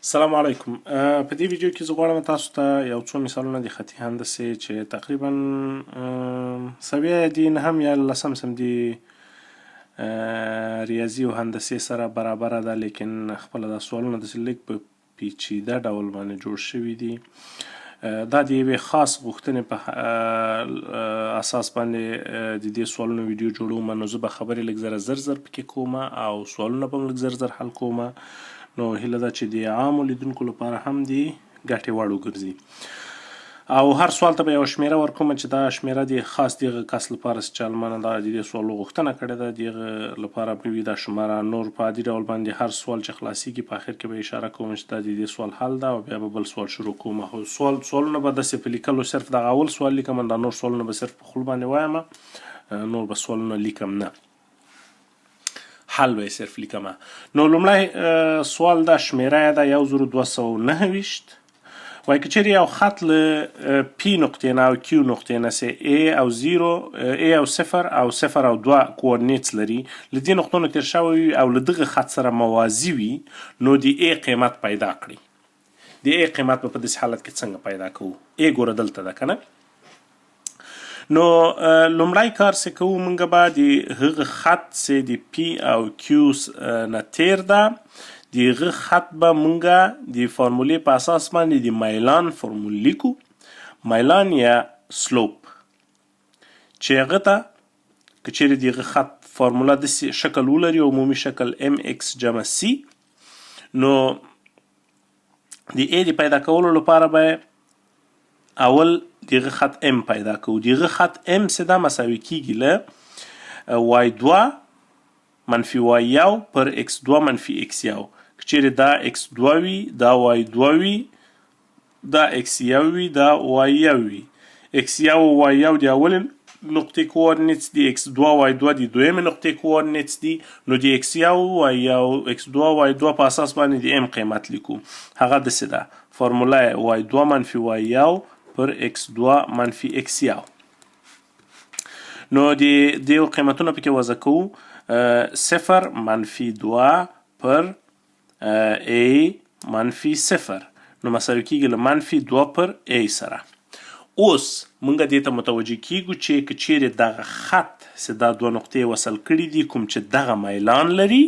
السلام علیکم. په دې ویډیو کې زه غواړم تاسو ته یو څو مثالونه د خطي هندسې چې تقریبا سویه دي نهم یا لسم سم دي ریاضي او هندسې سره برابره ده، لیکن خپله دا سوالونه داسې لږ په پیچیده ډول باندې جوړ شوي دي. دا د یوې خاص غوښتنې په اساس باندې د دې سوالونو ویډیو جوړوم، نو زه به خبرې لږ زر پکې کوم او سوالونه به هم لږ زر حل کوم. نو هیله ده چې د عامو لیدونکو لپاره هم د ګټې وړ وګرځي. او هر سوال ته به یو شمیره ورکوم چې دا شمیره د خاص دغه کس لپاره چې چالمانه دا د دې سوالو غوښتنه کړې ده دغه لپاره به وي دا شماره. نور په عادي ډول باندې هر سوال چې خلاصیږي په آخر کې به اشاره کوم چې دا د دې سوال حل ده او بیا به بل سوال شروع کوم. خو سوالونه به داسې په لیکلو صرف دغه اول سوال لیکم، دا نور سوالونه به صرف په خوله باندې وایم، نور به سوالونه لیکم نه، حل به صرف لیکمه. نو لومړی سوال دا شمیره ده 1229. وایي که چیرې یو خط له پی نقطې نه او کیو نقطې نه سي A او 0 او 0 او 2 کوارډینیټس لري، له دې نقطو تیر شوی وي او له دغه خط سره موازي وي، نو د A قیمت پیدا کړي. د A قیمت په داسې حالت کې څنګه پیدا کوو؟ A ګوره دلته ده که نه. نو لومړی کار څه کوو، موږ به د هغه خط چې د پی او کیو نه تیر ده د هغه خط به موږ د فارمولې په اساس باندې د میلان فارمول لیکو، میلان یا سلوپ، چې هغه ته که چیرې د هغه خط فارموله داسې شکل ولري، عمومي شکل mx جمع c، نو د A د پیدا کولو لپاره به اول دغه خط m پیدا کوو. دغه خط m څه ده مساوي کیږي له y2 منفي y1 پر x2 منفي x1. که چیرې دا x2 وي، دا y2 وي، دا x1 وي، دا y1 وي. x1 او y1 د اولې نقطې کوارډینیټس دي، x2 y2 د دویمې نقطې کوارډینیټس دي. نو د x1 x2 y2 په اساس باندې د m قیمت لیکو. هغه داسې ده، فارموله y2 منفي y1 پر x2 منفي x1. نو د دې قیمتونه پکې وضع کوو. 0 منفي 2 پر A منفي 0، نو مساوي کیږي له منفي 2 پر A سره. اوس موږ دې ته متوجه کیږو چې که چیرې دغه خط چې دا دوه نقطې وصل کړي دي، کوم چې دغه میلان لري،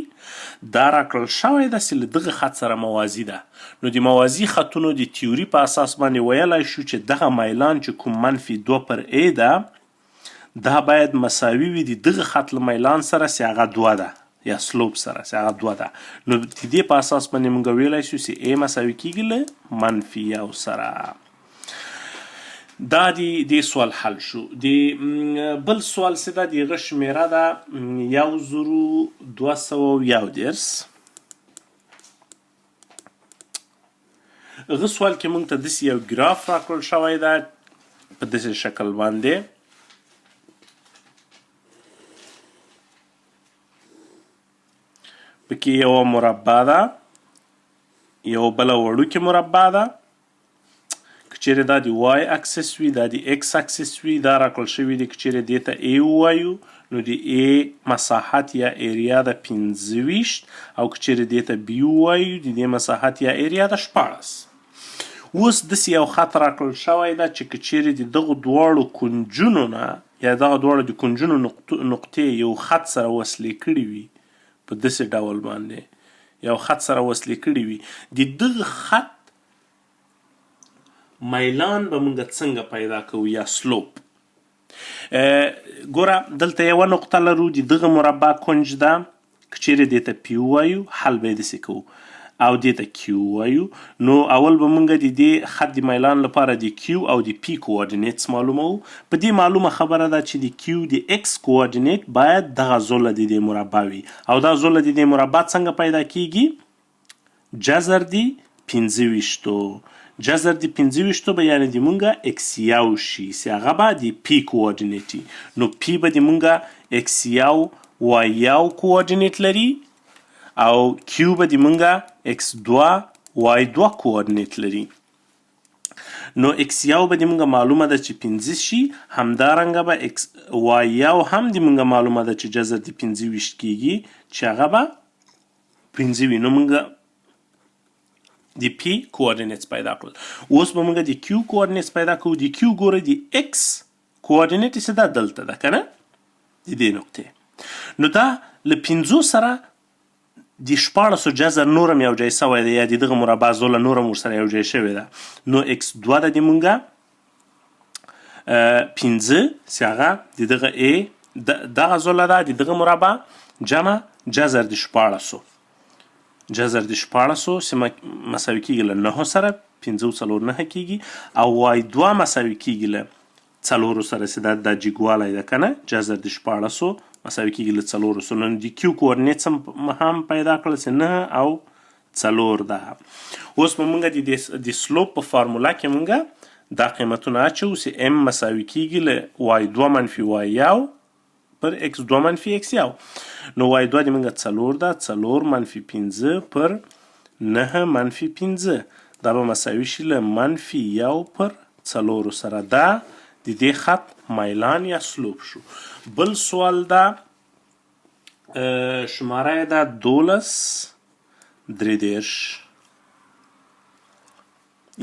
دا راکړل شوی ده چې له دغه خط سره موازي ده. نو د موازي خطونو د تیوري په اساس باندې ویلی شو چې دغه میلان چې کوم منفي 2 پر A ده، دا باید مساوي وي د دغه خط له میلان سره چې هغه 2 ده، یا سلوپ سره چې هغه 2 ده. نو د دې په اساس باندې موږ ویلی شو چې A مساوي کیږي له منفي 1 سره. دا د دې سوال حل شو. د بل سوال څه ده، د هغه شمیره ده 1211. هغه سوال کې موږ ته داسې یو ګراف راکړل شوی ده په داسې شکل باندې. پکې یوه مربع ده، یو بله وړوکې مربع ده. که چیرې دا د وای اکسس وي، دا د ایکس اکسس وي، دا راکړل شوي دي. که چیرې دې ته A ووایو، نو د A مساحت یا ایریا ده 25، او که چیرې دې ته B ووایو، د دې مساحت یا ایریا ده 14. اوس داسې یو خط راکړل شوی ده چې که چیرې د دغو دواړو کنجونو نه یا دغه دواړو د کنجونو نقطې یو خط سره وصلې کړي وي، په داسې ډول باندې یو خط سره وصلې کړي وي، د دغه خط میلان به موږ څنګه پیدا کوو یا سلوپ. ګوره دلته یوه نقطه لرو، د دغه مربع کنج ده. که چیرې دې ته پی ووایو، حل به یې داسې کوو، او دې ته کیو ووایو، نو اول به موږ د دې خط د میلان لپاره د کیو او د پی کوارډینیټس معلوموو. په دې معلومه خبره ده چې د کیو د ایکس کوارډینیټ باید دغه زوله د دې مربع وي، او دا زوله د دې مربع څنګه پیدا کیږي؟ جذر د 25. جذر د 25 به یعنې د مونږه x1 شي، چې هغه به د پی کوارډینیټ وي. نو پی به د مونږه x1 y1 کوارډینیټ لري، او کیو به د مونږه x2 y2 کوارډینیټ لري. نو x1 به د مونږه معلومه ده چې 15 شي، همدارنګه به y1 هم د مونږه معلومه ده چې جذر د 25 کیږي، چې هغه به 15 وي. نو مونږه د پی کوارډینیټس پیدا کړل. اوس به موږ د کیو کوارډینیټس پیدا کوو. د کیو ګوره د ایکس کوارډینیټ څه ده؟ دلته ده که نه، د دې نقطې. نو دا له 5 سره د 14 جذر نورم یو ځای سوی دی، یا د دغه مربع زوله نورم ورسره یو ځای شوې ده. نو ایکس 2 ده د مونږه 15 چې هغه د دغه ا دغه زوله ده د دغه مربع جمع جذر د 14 جذر د 14 چې مساوي کېږي له 9 سره 15 څلور 9 کېږي، او وای 2 مساوي کېږي له 4 سره چې دا جګوالی ده که نه، جذر د 14 مساوي کېږي له 400. نو د کیو کوارډینیټس هم پیدا کړل چې 9 او 4 ده. اوس به موږ د سلوپ په فارمولا کې موږ دا قیمتونه اچو چې ام مساوي کېږي له وای 2 منفي وای یو پر ایکس 2 منفي ایکس یو. نو وای 2 د موږ 4 ده، 4 منفي 15 پر 9 منفي 15 دا به مساوي شي له منفي یو پر 4 سره. دا د دې خط میلان یا سلوپ شو. بل سوال دا شماره یې ده 12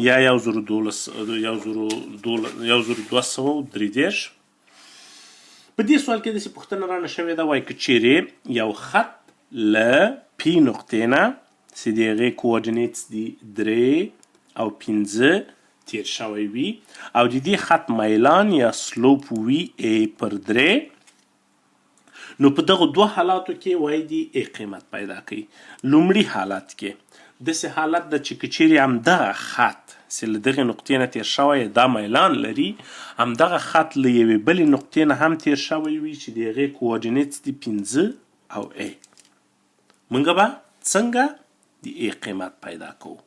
یا 1233. په دې سوال کې داسې پوښتنه رانه شوې ده، وایي که چیرې یو خط له پی نقطې نه چې د هغې کوارډینیټس دي 3 او 15 تیر شوی وي، او د دې خط میلان یا سلوپ وي ا پر 3، نو په دغه دوه حالاتو کې وایي د ا قیمت پیدا کوي. لومړي حالت کې داسې حالت ده چې که چیرې همدغه خط چې له دغې نقطې نه تیر شوی دا میلان لري، همدغه خط له یوې بلې نقطې نه هم تیر شوی وي چې د هغې کوارډینیټس دي 15 او ا، موږ به څنګه د ا قیمت پیدا کوو؟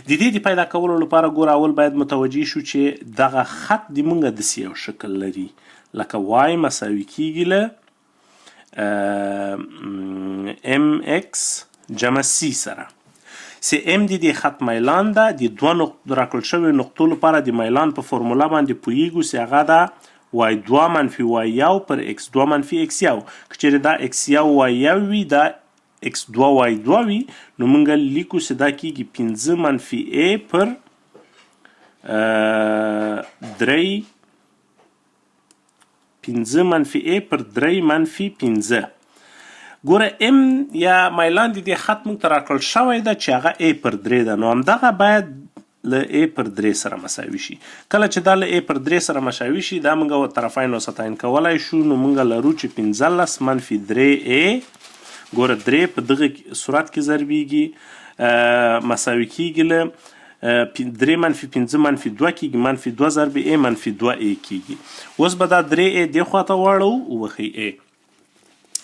د دې د پیدا کولو لپاره ګوره اول باید متوجه شو چې دغه خط د موږ داسې یو شکل لري لکه وای مساوي کېږي له ام ایکس جمع سی سره، چې ام د دې خط میلان ده. د دوه راکړل شویو نقطو لپاره د میلان په فورمولا باندې پوهیږو چې هغه ده وای 2 منفي وای یو پر ایکس 2 منفي ایکس یو. که چیرې دا ایکس یو وای یو وي، دا ایکس 2 وای 2 وي، نو موږ لیکو چې دا کېږي 15 منفي ا پر 3 15 منفي ا پر 3 منفي 15. ګوره ام یا میلان د دې خط موږ ته راکړل شوی ده چې هغه ا پر 3 ده، نو همدغه باید له ا پر 3 سره مساوي شي. کله چې دا له ا پر 3 سره مساوي شي دا موږ طرفین وسطین کولی شو، نو موږ لرو چې 15 منفي 3 ا ګوره 3 په دغه صورت کې ضربیږي مساوي کېږي له 3 منفي 15 منفي 2 کېږي، منفي 2 ضرب ا منفي 2 ا کېږي. اوس به دا 3 ا دې خواته واړو وښي ا،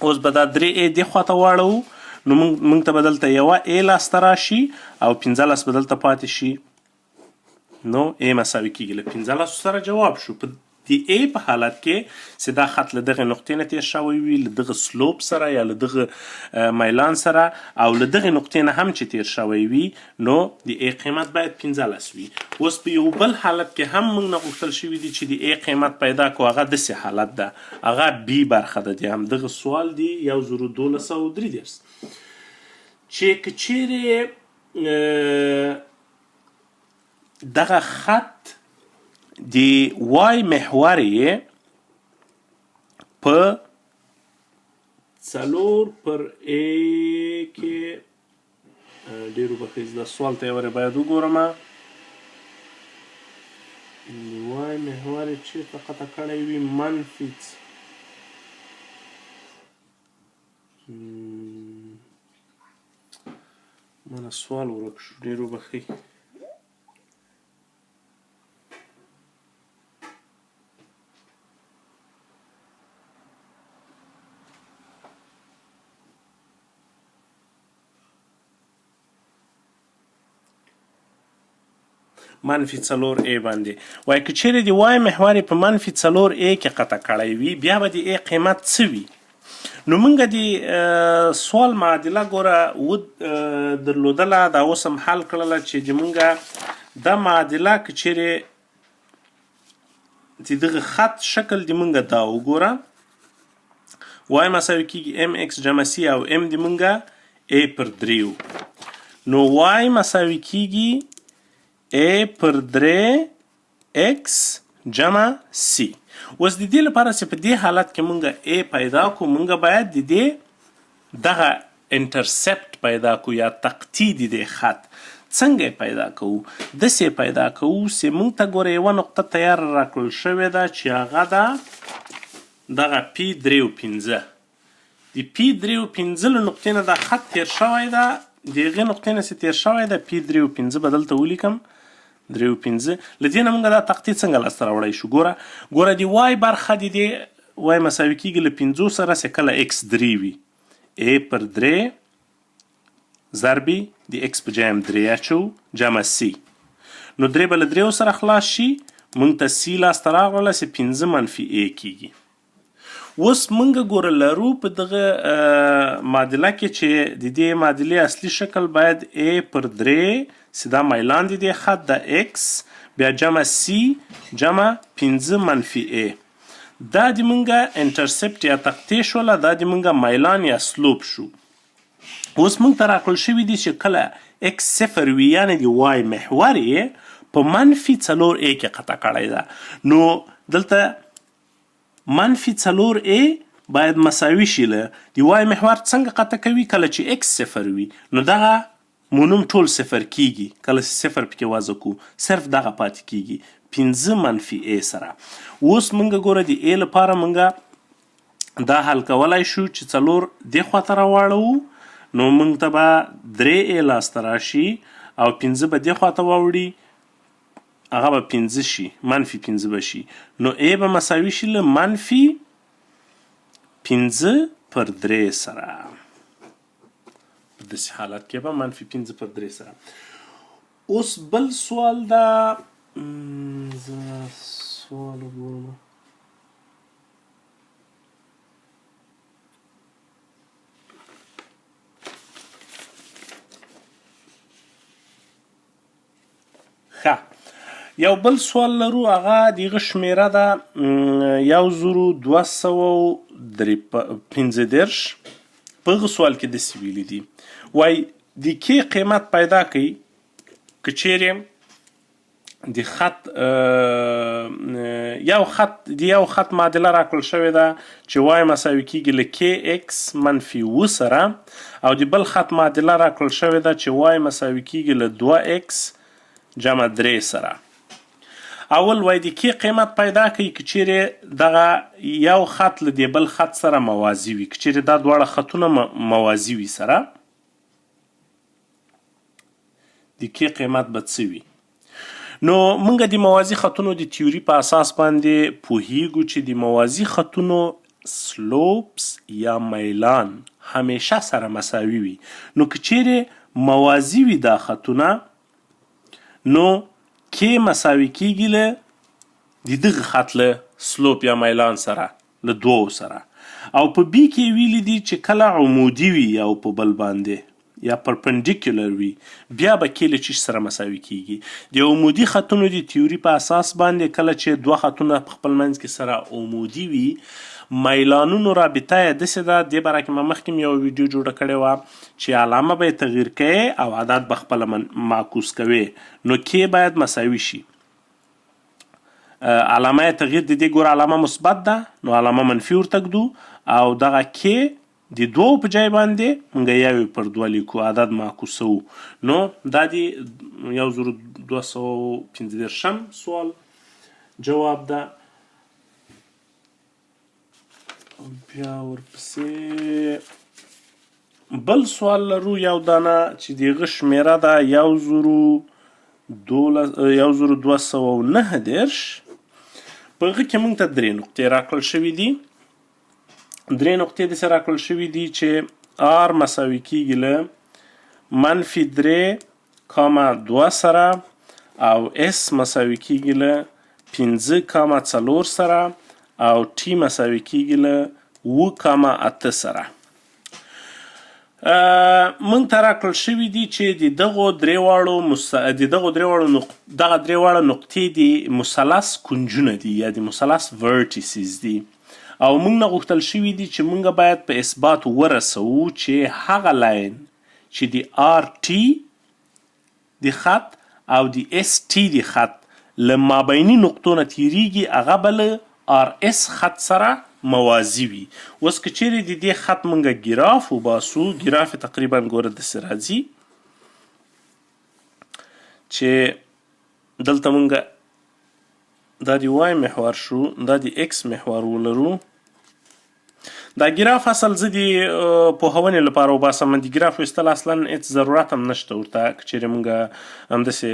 اوس به دا 3 ا دې خواته واړو، نو موږ ته به دلته یوه ا لاسته راشي او 15 به دلته پاتې شي، نو ا مساوي کېږي له 15 سره. جواب شو په د ا په حالت کې چې دا خط له دغه نقطې نه تیر شوی وي، له دغه سلوپ سره یا له دغه میلان سره او له دغه نقطې نه هم چې تیر شوی وي، نو د ا قیمت باید 15 وي. اوس په یو بل حالت کې هم موږ نه غوښتل شوي دي چې د ا قیمت پیدا کړو، هغه داسې حالت ده، هغه بي برخه ده د همدغه سوال دی 1233 چې که چیرې دغه خط د وای محور یې په 4 پر ا کې ډېرو بخیز دا سوال ته یې باید وګورم. وای محور یې چېرته قطع کړی وي منفي مانه سوال ورک شو، ډېرو بخښئ. منفي 4 ا باندې وای که چیرې د وای محور په منفي 4 ا کې قطع کړی وي، بیا به د ا قیمت څه وي؟ نو موږ د سوال معادله ګوره درلودله، دا اوس هم حل کړله چې موږ دا معادله که چیرې د دغه خط شکل د موږ دا وګوره، وای مساوي کېږي ام ایکس جمع سی او ام د موږ ا پر 3. نو وای مساوي کیږي A پر 3 x جمع C. اوس د دې لپاره چې په دې حالت کې مونږ A پیدا کو، مونږ باید د دې دغه انټرسپټ پیدا کو یا تقطی د دې خط څنګه پیدا کوو؟ داسې پیدا کوو چې مونږ ته ګوره یوه نقطه تیار راکړل شوې ده چې هغه ده دغه P 3.5. د P 3.5 له نقطې نه دا خط تیر شوی ده، د هغې نقطې نه چې تیر شوی ده P 3.5 به دلته ولیکم 3.5. له دې نه مونږ دا تقطی څنګه لاسته راوړی شو؟ ګوره د وای برخه د دې وای مساوي کیږي له 5 سره چې کله x 3 وي A پر 3 ضربي د x په جای هم 3 اچو جمع C. نو 3 به له 3 سره خلاص شي، مونږ ته C لاسته راغله چې 5 منفي A کیږي. اوس مونږ ګوره لرو په دغه معادله کې چې د دې معادلې اصلي شکل باید A پر 3 چې دا میلان د دې خط د x بیا جمع C جمع 5 منفي A. دا د مونږه انټرسپټ یا تقطی شوله، دا د مونږه میلان یا سلوپ شو. اوس مونږ ته راکړل شوي دي چې کله x 0 وي یعنې د وای محور یې په منفي 4 A کې قطع کړی ده. نو دلته منفي 4 A باید مساوي شي له د وای محور څنګه قطع کوي؟ کله چې x 0 وي نو دغه مونوم ټول 0 کیږي، کله چې 0 پکې وضع کو صرف دغه پاتې کیږي 5 منفي A سره. اوس مونږ ګوره د A لپاره مونږ دا حل کولای شو چې 4 دې خواته راواړو، نو مونږ ته به 3A لاسته راشي او 5 به دې خواته واوړي، هغه به 5 شي، منفي 5 به شي. نو A به مساوي شي له منفي 5 پر 3 سره. په داسې حالت کې به منفي 5 پر 3 سره. اوس بل سوال ده، زه سوال وګورم. ښه، یو بل سوال لرو، هغه دغه شمیره ده 1215. په هغه سوال کې داسې ویلي دي، وایي د کې قیمت پیدا کوي که چیرې د خط یو خط معادله راکړل شوې ده چې وای مساوي کیږي له kx منفي 7 سره، او د بل خط معادله راکړل شوې ده چې وای مساوي کیږي له 2x جمع 3 سره. اول وای د کې قیمت پیدا کوي که چیرې دغه یو خط له دې بل خط سره موازي وي، که چیرې دا دواړه خطونه موازي وي سره، د کې قیمت به څه وي؟ نو مونږ د موازي خطونو د تیوري په اساس باندې پوهیږو چې د موازي خطونو سلوپس یا میلان همیشه سره مساوي وي. نو که چیرې موازي وي دا خطونه، نو کې مساوي کیږي له د دغه خط له سلوپ یا میلان سره، له 2 سره. او په بي کې ویلي دي چې کله عمودي وي او په بل باندې یا پرپندیکولر وي بیا به کې له چی سره مساوي کیږي. د عمودي خطونو د تیوري په اساس باندې کله چې دوه خطونه په خپل منځ کې سره عمودي وي، میلانونو رابطه یې داسې ده، دې باره کې ما مخکې یو ویډیو جوړه کړې وه چې علامه به یې تغییر کوي او عدد به خپله معکوس کوي، نو کې باید مساوي شي. علامه یې تغییر د دې ګوره علامه مثبت ده، نو علامه منفي ورته ږدو او دغه کې د 2 په ځای باندې موږ 1 پر 2 لیکو، عدد معکوسوو. نو دا د 1215 سوال جواب ده. بیا ورپسې بل سوال لرو، یو دانه چې د هغه شمیره ده 1209. په هغه کې موږ ته 3 نقطې راکړل شوي دي. 3 نقطې داسې راکړل شوي دي چې r مساوي کیږي له منفي 3.2 سره او s مساوي کیږي له 5.4 سره او t مساوي کیږي له 7.8 سره. موږ ته راکړل شوي دي چې د دغو درېواړو نقطې د مثلث کونجونه دي یا د مثلث ورټیسز دي، او موږ نه غوښتل شوي دي چې موږ باید په اثبات ورسوو چې هغه لاین چې د RT د خط او د اس ټي د خط له مابیني نقطو نه تیریږي هغه به له آر اس خط سره موازي وي. اوس که چیرې د دې خط موږ ګراف وباسو، ګراف یې تقریبا ګوره داسې راځي چې دلته موږ دا د وای محور شو، دا د ایکس محور ولرو. دا ګراف اصل زه د پوهونې لپاره وباسم، د ګراف ویستل اصلا هېڅ ضرورت هم نشته ورته که چیرې موږ همداسې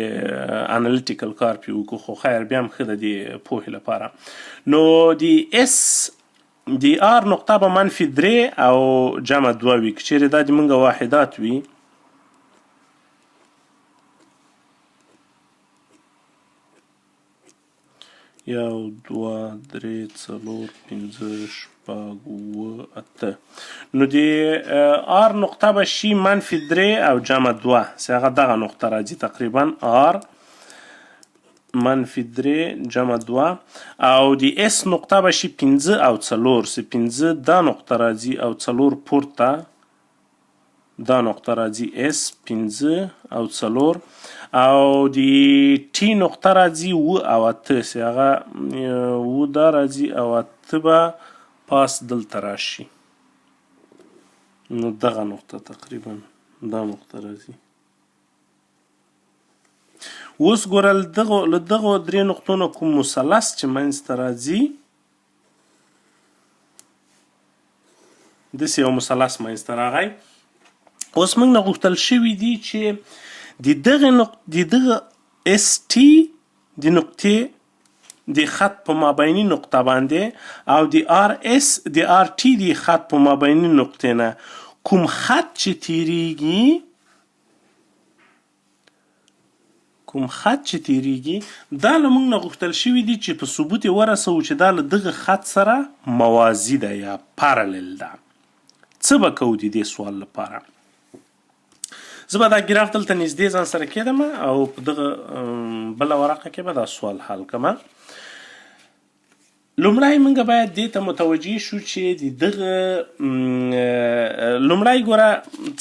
انالیتیکل کار پرې وکړو، خو خیر بیا هم ښه ده د پوهې لپاره. نو د اس د آر نقطه به -3 او جمع 2 وي که چیرې دا د موږ واحدات وي. یو دوه درې څلور پنځه شپږ اووه اته. نو د آر نقطه به شي -3 او جمع 2 چې هغه دغه نقطه راځي تقریبا آر -3 جمع 2 او د اس نقطه به شي 5 او 4 چې 5 دا نقطه راځي او 4 پورته دا نقطه راځي اس 5 او 4 او د ټي نقطه راځي 9 او 8 چې هغه 9 دا راځي او 8 به پاس دلته راشي. نو دغه نقطه تقریبا دا نقطه راځي. اوس ګوره له دغو درې نقطو نه کوم مثلث چې منځته راځي، داسې یو مثلث منځته راغی. اوس موږ نه غوښتل شوي دي چې د دغه اس ټي د نقطې د خط په مابیني نقطه باندې او د آر اس د آر ټي د خط په مابیني نقطې نه کوم خط چې تیریږي دا له موږ نه غوښتل شوي دي چې په ثبوت یې ورسوو چې دا له دغه خط سره موازي ده یا پارلل ده. څه به کوو د دې سوال لپاره؟ زه به دا ګراف دلته نږدې ځان سره کېدم او په دغه بله ورقه کې به دا سوال حل کړم. لومړی موږ باید دې ته متوجه شو چې د دغه لومړی ګوره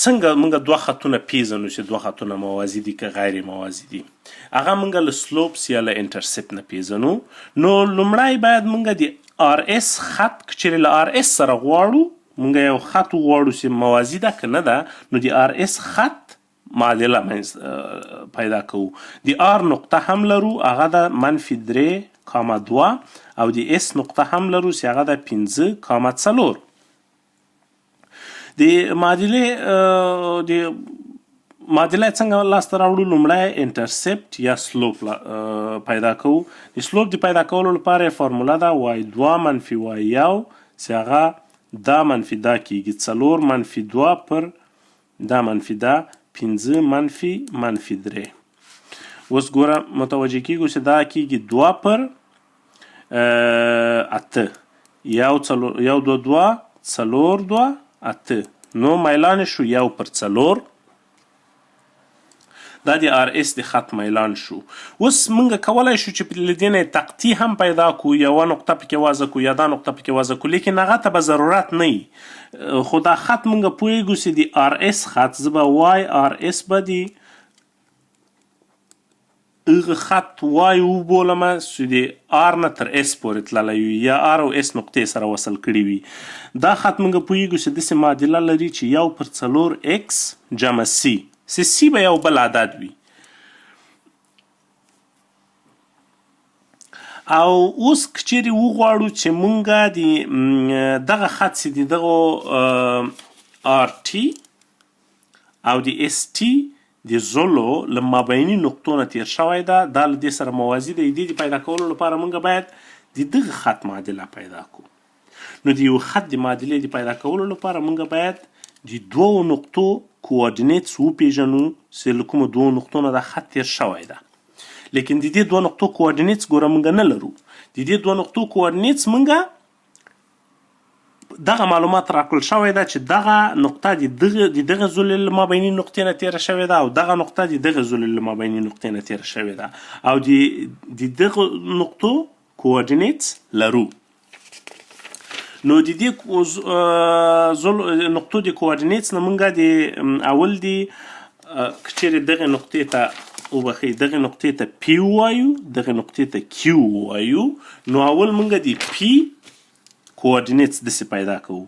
څنګه موږ دوه خطونه پیژنو چې دوه خطونه موازي دي که غیر موازي دي. هغه موږ له سلوپس یا له انټرسپت نه پیژنو. نو لومړی باید موږ د آر اس خط که چیرې له آر اس سره غواړو، موږ یو خط وغواړو چې موازي ده که نه ده، نو د آر اس خط معادله پیدا کوو. د آر نقطه هم لرو هغه ده -3,2 او د اس نقطه هم لرو چې هغه ده 5,4. د معادله څنګه لاسته راوړو؟ لومړی انټرسپت یا سلوپ پیدا کوو. د سلوپ د پیدا کولو لپاره فارموله ده y2 - y1 چې هغه دا منفي دا کیږي 4 - 2 پر دا منفي دا 5 - -3. اوس ګوره متوجه کیږو چې دا کیږي 2 پر 8 یو 2 2 4 2 8. نو میلان شو 1 پر 4. دا د آر اس د خط میلان شو. اوس موږ کولی شو چې له دې نه تقطیع هم پیدا کړو، یوه نقطه پکې وضع کړو یا دا نقطه پکې وضع کړو، لیکن هغه ته به ضرورت نه وي. خو دا خط موږ پوهیږو چې د آر اس خط زه به وای آر اس به د هغه خط وای وبولم چې د آر نه تر اس پورې تللی وي یا آر او اس نقطې سره وصل کړي وي. دا خط موږ پوهیږو چې داسې معادله لري چې 1 پر 4 اکس جمع سی، سی به یو بل عدد وي. او اوس که چیرې وغواړو چې مونږ د دغه خط چې د دغو آر ټي او د اس ټي د زلو له مابیني نقطو نه تیر شوی ده، دا له دې سره موازي ده. د دې پیدا کولو لپاره مونږ باید د دغه خط معادله پیدا کړو. نو د یو خط د معادلې د پیدا کولو لپاره مونږ باید د دوو نقطو کوارډینیټس وپیژنو چې له کومو دوو نقطو نه دا خط تیر شوی ده. لیکن د دې دوه نقطو کوارډینیټس ګوره مونږ نه لرو. د دې دوه نقطو کوارډینیټس مونږ دغه معلومات راکړل شوی ده چې دغه نقطه د دغه زلې له مابیني نقطې نه تیره شوې ده او دغه نقطه د دغه زلې له مابیني نقطې نه تیره شوې ده او د دغه نقطو کوارډینیټس لرو. نو د دې نقطو د کوارډینیټس نه مونږ د اول د که چیرې دغه نقطې ته وبخي دغه نقطې ته پی وایو دغه نقطې ته کیو وایو نو اول موږ د پی کوارډینیټس داسې پیدا کوو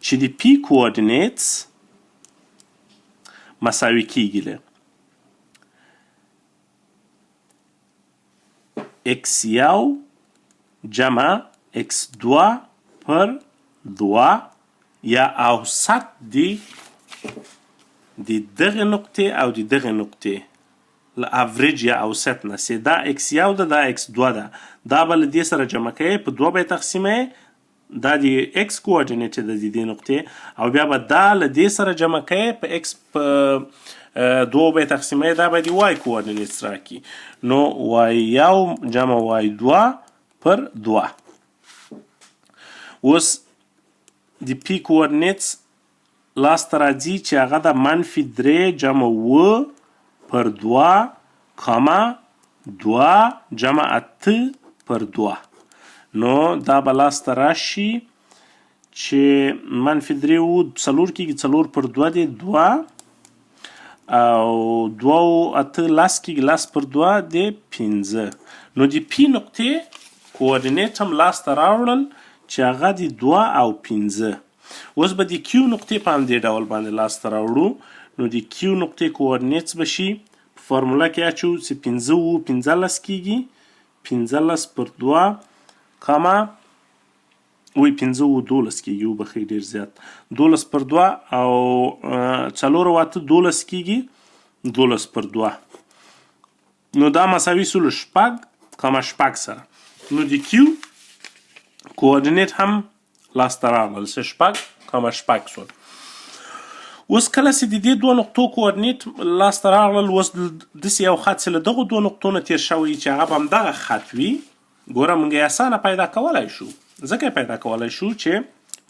چې د پی کوارډینیټس مساوي کیږي له x1 جمع x2 پر 2 یا اوسط د دغه نقطې او د دغه نقطې له اوریج یا اوسط نه سي دا x1 ده دا x2 ده دا به له دې سره جمع کوئ په 2 به تقسیمه دا د x کوارډینیټ ده د دې نقطې او بیا به دا له دې سره جمع کوئ په x په 2 به تقسیمه دا به د y کوارډینیټس راکړي نو y1 جمع y2 پر 2 اوس د p کوارډینیټس لاسته راځي چې هغه د -3 جمع و پر 2 کاما 2 جمع 8 پر 2 نو دا به لاسته راشي چې -3 و 4 کېږي 4 پر 2 دی 2 او 2 و 8 10 کېږي 10 پر 2 دی 15 نو د پی نقطې کوارډینیټ هم لاسته راوړل چې هغه د 2 او 15 اوس به د کیو نقطې په همدې ډول باندې لاسته راوړو نو د کیو نقطې کوارډینیټس به شي په فارموله کې اچو چې 15 و 15 کېږي 15 پر 2 کاما وی 15 و 12 کېږي وبخښئ ډېر زیات 12 پر 2 او 4 و 8 12 کېږي 12 پر 2 نو دا مساوي سولو شپږ کاما شپږ سره نو د کیو کوارډینیټ هم لاسته راغلل څه شپږ کاما شپږ سول اوس کله چې د دې دوه نقطو کوارډینیټ لاسته راغلل اوس داسې یو خط چې له دغو دوه نقطو نه تېر شوی چې هغه به همدغه خط وي ګوره موږ یې اسانه پیدا کولی شو ځکه یې پیدا کولی شو چې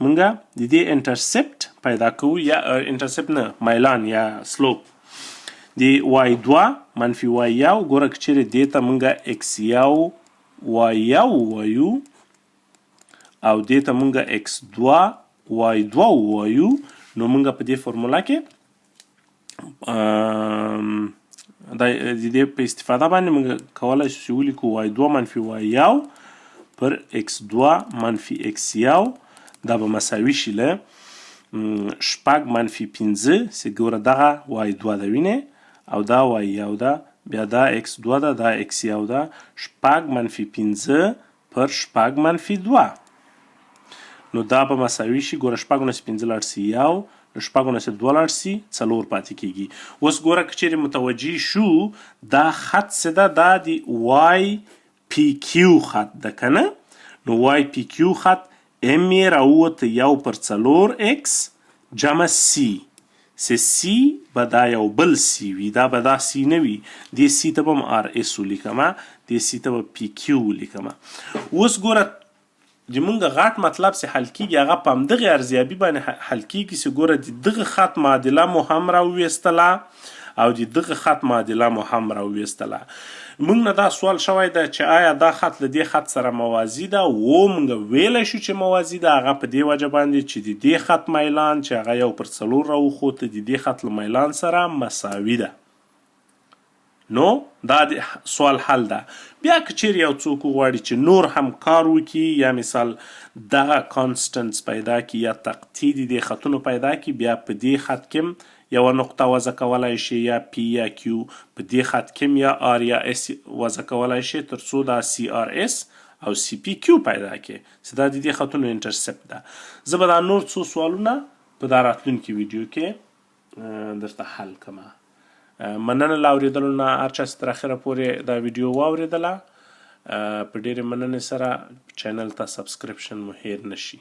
موږ د دې انټرسپټ پیدا کوو یا انټرسپټ نه میلان یا سلوپ د y2 منفي y1 ګوره که چیرې دې ته موږ x1 y1 وایو او دې ته موږ x2 y2 وایو نو موږ په دې فورموله کې د دې په استفاده باندې موږ کولی شو چې ولیکو y2 منفي y1 پر x2 منفي x1 دا به مساوي شي له شپږ منفي 15 چې ګوره دغه y2 ده وینې او دا y1 ده بیا دا x2 ده دا x1 ده شپږ منفي 15 پر شپږ منفي 2 نو دا به مساوي شي ګوره شپږ نه 15 لاړ سي یو له شپږو نه 2 لاړ سي 4 پاتې کېږي اوس ګوره که چیرې متوجه شو دا خط څه ده دا د واي پی کیو خط ده که نه نو واي پی کیو خط ام یې راووته 1 پر 4 x جمع سی سی به دا یو بل سی وي دا به دا سی نه وي دې سی ته به م آر اس ولیکمه دې سی ته به پی کیو ولیکمه اوس ګوره زمونږ غټ مطلب چې حل کېږي هغه په همدغې ارزیابي باندې حل کېږي چې ګوره د دغه خط معادله مو هم راوویستله او د دغه خط معادله مو هم راوویستله موږ نه دا سوال شوی ده چې آیا دا خط له دې خط سره موازي ده موږ ویلی شو چې موازي ده هغه په دې وجه باندې چې د دې خط میلان چې هغه 1 پر 4 راوخوته د دې خط له میلان سره مساوي ده نو دا د سوال حل ده بیا که چیرې یو څوک وغواړي چې نور هم کار وکړي یا مثال دغه کانسټنټس پیدا کړي یا تقطیع د دې خطونو پیدا کړي بیا په دې خط کې یوه نقطه وضع کولی شي یا پی یا کیو په دې خط کې یا آر یا اس وضع کولی شي تر څو دا سی آر اس او سی پی کیو پیدا کړي چې دا د دې خطونو انټرسپټ ده زه به دا نور څو سوالونه په دا راتلونکي ویډیو کې درته حل کړم مننه له اورېدلو نه هر چا چې تر اخره پورې دا ویډیو واورېدله په ډېرې مننې سره چینل ته سبسکرپشن مو هیر نشي